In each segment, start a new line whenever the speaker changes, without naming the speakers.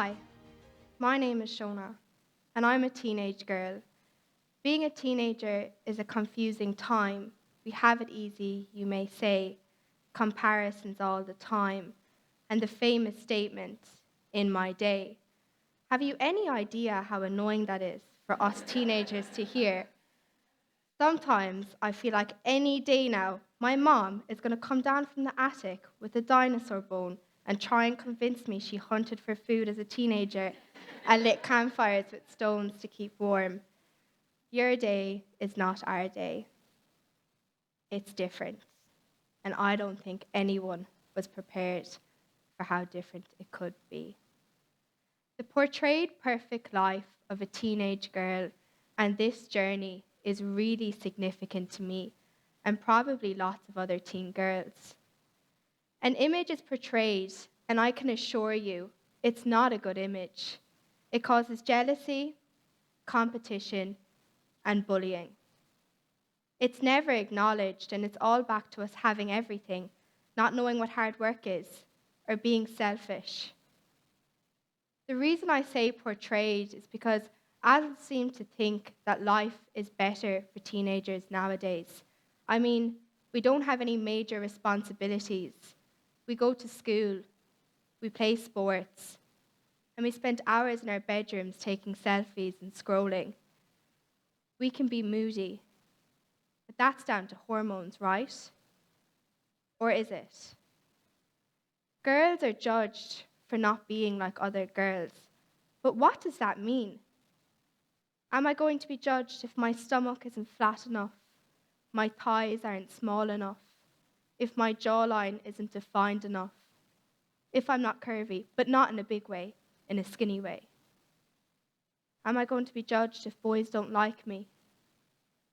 Hi, my name is Shona, and I'm a teenage girl. Being a teenager is a confusing time. We have it easy, you may say, comparisons all the time, and the famous statement, in my day. Have you any idea how annoying that is for us teenagers to hear? Sometimes I feel like any day now, my mom is going to come down from the attic with a dinosaur bone and try and convince me she hunted for food as a teenager and lit campfires with stones to keep warm. Your day is not our day. It's different. And I don't think anyone was prepared for how different it could be. The portrayed perfect life of a teenage girl and this journey is really significant to me and probably lots of other teen girls. An image is portrayed, and I can assure you it's not a good image. It causes jealousy, competition, and bullying. It's never acknowledged, and it's all back to us having everything, not knowing what hard work is, or being selfish. The reason I say portrayed is because adults seem to think that life is better for teenagers nowadays. I mean, we don't have any major responsibilities. We go to school, we play sports, and we spend hours in our bedrooms taking selfies and scrolling. We can be moody, but that's down to hormones, right? Or is it? Girls are judged for not being like other girls. But what does that mean? Am I going to be judged if my stomach isn't flat enough, my thighs aren't small enough, if my jawline isn't defined enough, if I'm not curvy, but not in a big way, in a skinny way? Am I going to be judged if boys don't like me,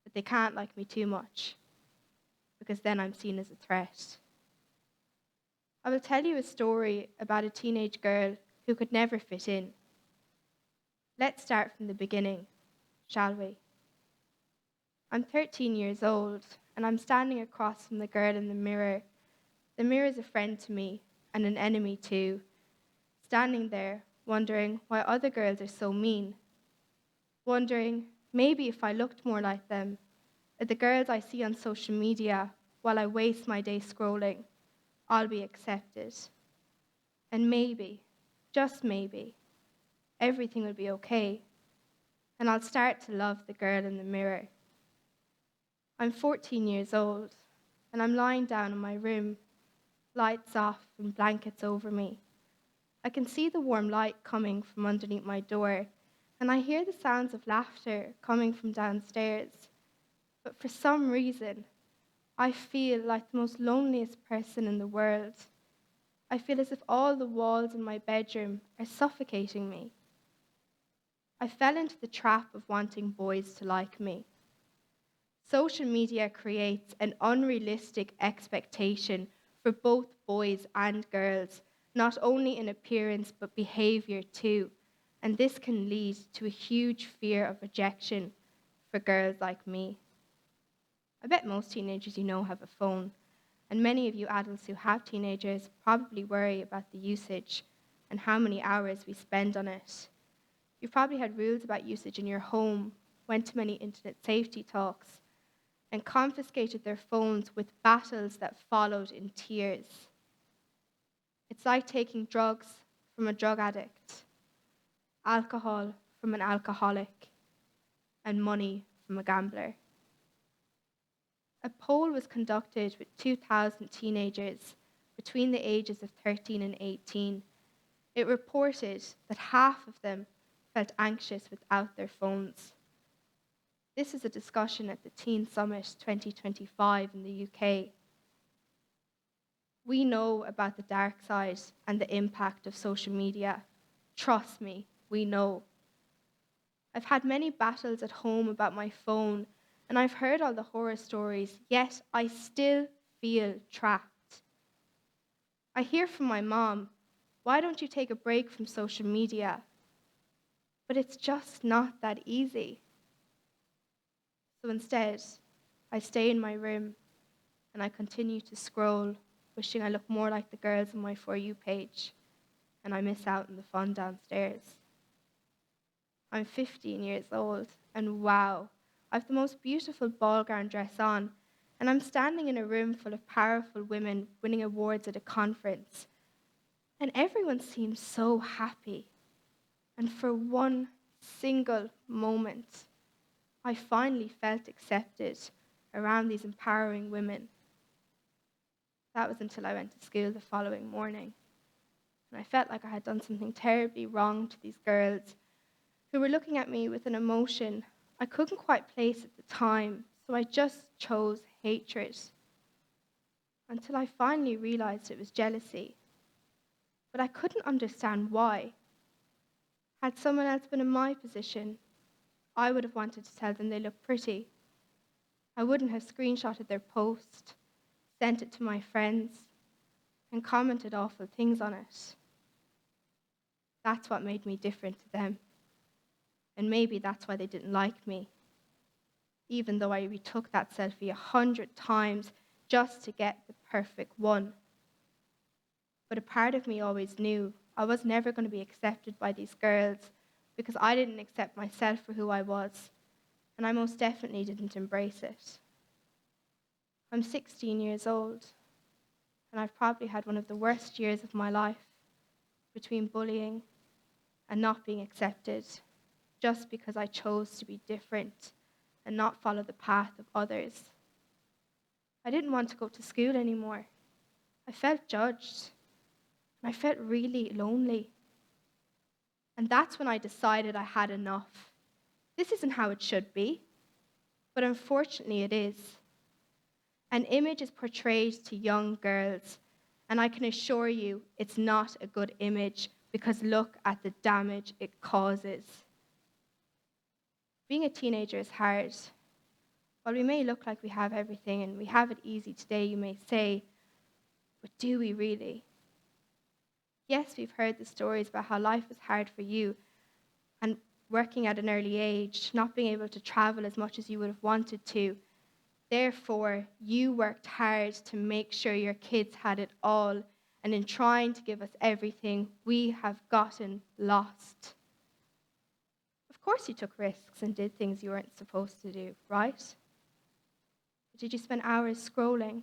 but they can't like me too much, because then I'm seen as a threat? I will tell you a story about a teenage girl who could never fit in. Let's start from the beginning, shall we? I'm 13 years old, and I'm standing across from the girl in the mirror. The mirror is a friend to me, and an enemy too. Standing there, wondering why other girls are so mean. Wondering, maybe if I looked more like them, or the girls I see on social media while I waste my day scrolling, I'll be accepted. And maybe, just maybe, everything will be okay, and I'll start to love the girl in the mirror. I'm 14 years old, and I'm lying down in my room, lights off and blankets over me. I can see the warm light coming from underneath my door, and I hear the sounds of laughter coming from downstairs. But for some reason, I feel like the most loneliest person in the world. I feel as if all the walls in my bedroom are suffocating me. I fell into the trap of wanting boys to like me. Social media creates an unrealistic expectation for both boys and girls, not only in appearance but behavior too. And this can lead to a huge fear of rejection for girls like me. I bet most teenagers you know have a phone, and many of you adults who have teenagers probably worry about the usage and how many hours we spend on it. You've probably had rules about usage in your home, went to many internet safety talks, and confiscated their phones with battles that followed in tears. It's like taking drugs from a drug addict, alcohol from an alcoholic, and money from a gambler. A poll was conducted with 2,000 teenagers between the ages of 13 and 18. It reported that half of them felt anxious without their phones. This is a discussion at the Teen Summit 2025 in the UK. We know about the dark side and the impact of social media. Trust me, we know. I've had many battles at home about my phone, and I've heard all the horror stories, yet I still feel trapped. I hear from my mom, why don't you take a break from social media? But it's just not that easy. So instead, I stay in my room and I continue to scroll, wishing I looked more like the girls on my For You page. and I miss out on the fun downstairs. I'm 15 years old, and wow, I've the most beautiful ball gown dress on, and I'm standing in a room full of powerful women winning awards at a conference, and everyone seems so happy. And for one single moment, I finally felt accepted around these empowering women. That was until I went to school the following morning, and I felt like I had done something terribly wrong to these girls who were looking at me with an emotion I couldn't quite place at the time, so I just chose hatred. Until I finally realized it was jealousy. But I couldn't understand why. Had someone else been in my position, I would have wanted to tell them they looked pretty. I wouldn't have screenshotted their post, sent it to my friends, and commented awful things on it. That's what made me different to them. And maybe that's why they didn't like me, even though I retook that selfie 100 times just to get the perfect one. But a part of me always knew I was never going to be accepted by these girls because I didn't accept myself for who I was, and I most definitely didn't embrace it. I'm 16 years old, and I've probably had one of the worst years of my life between bullying and not being accepted just because I chose to be different and not follow the path of others. I didn't want to go to school anymore. I felt judged, and I felt really lonely. And that's when I decided I had enough. This isn't how it should be, but unfortunately it is. An image is portrayed to young girls, and I can assure you it's not a good image because look at the damage it causes. Being a teenager is hard. While we may look like we have everything and we have it easy today, you may say, but do we really? Yes, we've heard the stories about how life was hard for you and working at an early age, not being able to travel as much as you would have wanted to. Therefore, you worked hard to make sure your kids had it all, and in trying to give us everything, we have gotten lost. Of course you took risks and did things you weren't supposed to do, right? But did you spend hours scrolling,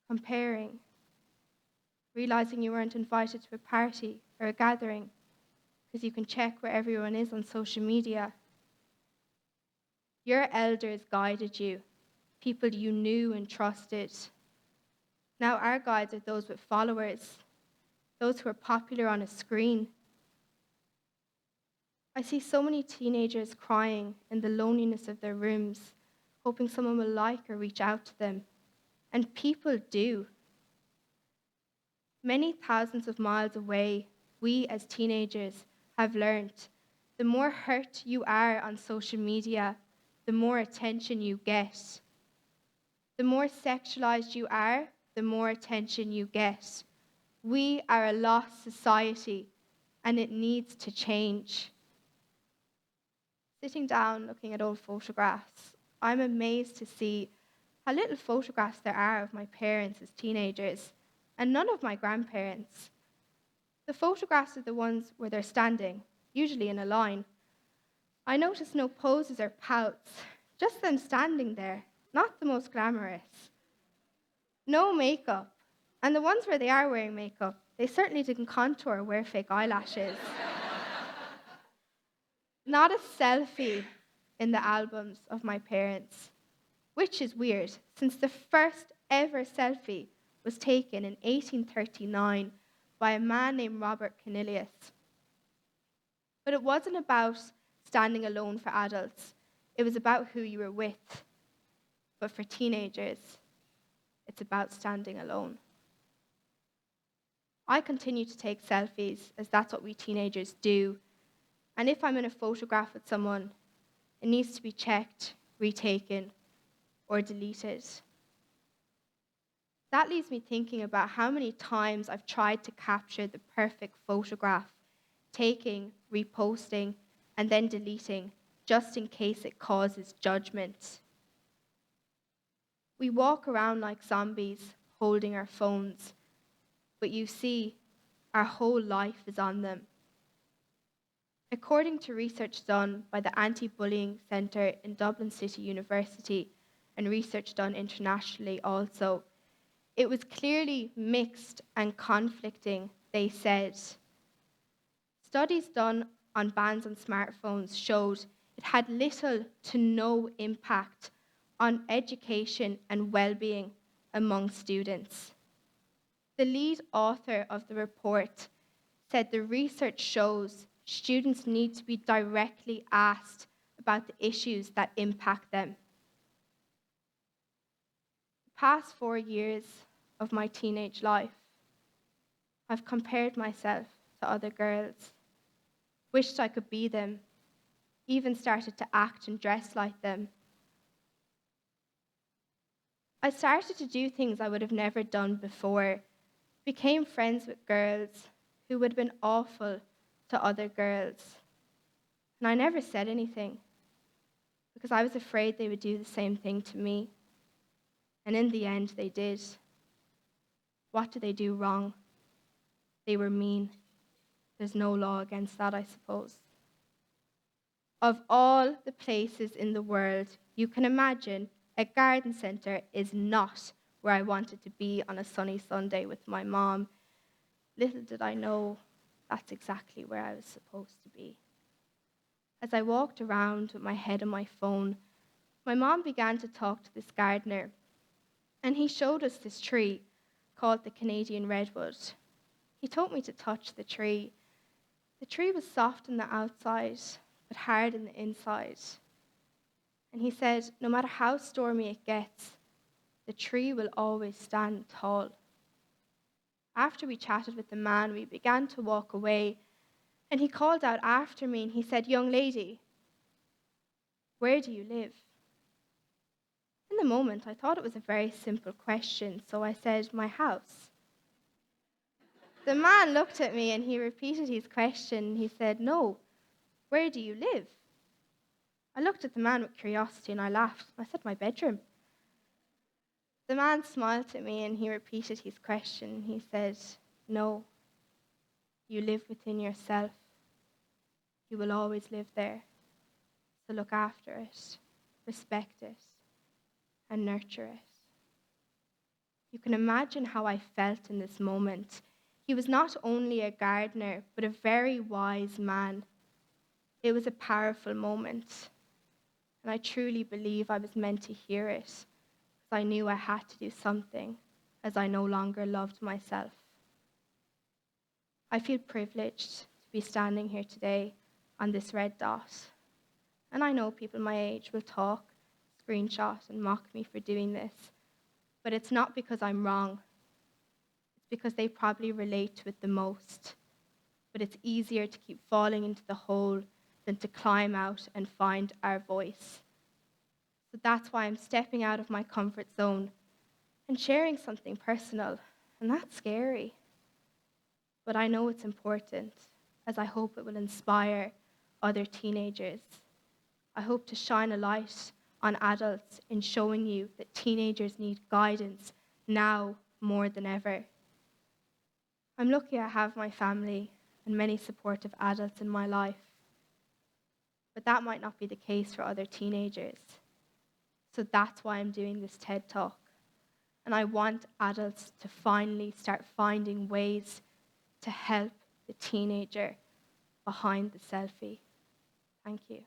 comparing, realizing you weren't invited to a party or a gathering because you can check where everyone is on social media? Your elders guided you, people you knew and trusted. Now our guides are those with followers, those who are popular on a screen. I see so many teenagers crying in the loneliness of their rooms, hoping someone will like or reach out to them. And people do. Many thousands of miles away, we as teenagers have learned the more hurt you are on social media, the more attention you get. The more sexualized you are, the more attention you get. We are a lost society, and it needs to change. Sitting down looking at old photographs, I'm amazed to see how little photographs there are of my parents as teenagers, and none of my grandparents. The photographs are the ones where they're standing, usually in a line. I notice no poses or pouts, just them standing there, not the most glamorous. No makeup, and the ones where they are wearing makeup, they certainly didn't contour or wear fake eyelashes. Not a selfie in the albums of my parents, which is weird, since the first ever selfie was taken in 1839 by a man named Robert Cornelius. But it wasn't about standing alone for adults. It was about who you were with. But for teenagers, it's about standing alone. I continue to take selfies, as that's what we teenagers do. And if I'm in a photograph with someone, it needs to be checked, retaken, or deleted. That leaves me thinking about how many times I've tried to capture the perfect photograph, taking, reposting, and then deleting, just in case it causes judgment. We walk around like zombies, holding our phones. But you see, Our whole life is on them. According to research done by the Anti-Bullying Centre in Dublin City University and research done internationally also, it was clearly mixed and conflicting, they said. Studies done on bans on smartphones showed it had little to no impact on education and well-being among students. The lead author of the report said the research shows students need to be directly asked about the issues that impact them. The past 4 years of my teenage life, I've compared myself to other girls, wished I could be them, even started to act and dress like them. I started to do things I would have never done before, became friends with girls who would have been awful to other girls. And I never said anything because I was afraid they would do the same thing to me. And in the end, they did. What did they do wrong? They were mean. There's no law against that, I suppose. Of all the places in the world you can imagine, a garden centre is not where I wanted to be on a sunny Sunday with my mom. Little did I know that's exactly where I was supposed to be. As I walked around with my head on my phone, my mom began to talk to this gardener, and he showed us this tree called the Canadian redwood. He told me to touch the tree. The tree was soft on the outside, but hard on the inside. And he said, no matter how stormy it gets, the tree will always stand tall. After we chatted with the man, we began to walk away, and he called out after me and he said, young lady, where do you live? In the moment, I thought it was a very simple question, so I said, my house. The man looked at me and he repeated his question. He said, no, where do you live? I looked at the man with curiosity and I laughed. I said, my bedroom. The man smiled at me and he repeated his question. He said, no, you live within yourself. You will always live there. So look after it, respect it, and nurture it. You can imagine how I felt in this moment. He was not only a gardener, but a very wise man. It was a powerful moment, and I truly believe I was meant to hear it, because I knew I had to do something, as I no longer loved myself. I feel privileged to be standing here today on this red dot, and I know people my age will talk, screenshot, and mock me for doing this, but it's not because I'm wrong. It's because they probably relate to it the most. But it's easier to keep falling into the hole than to climb out and find our voice. So that's why I'm stepping out of my comfort zone and sharing something personal, and that's scary. But I know it's important, as I hope it will inspire other teenagers. I hope to shine a light on adults in showing you that teenagers need guidance now more than ever. I'm lucky I have my family and many supportive adults in my life, but that might not be the case for other teenagers. So that's why I'm doing this TED Talk. And I want adults to finally start finding ways to help the teenager behind the selfie. Thank you.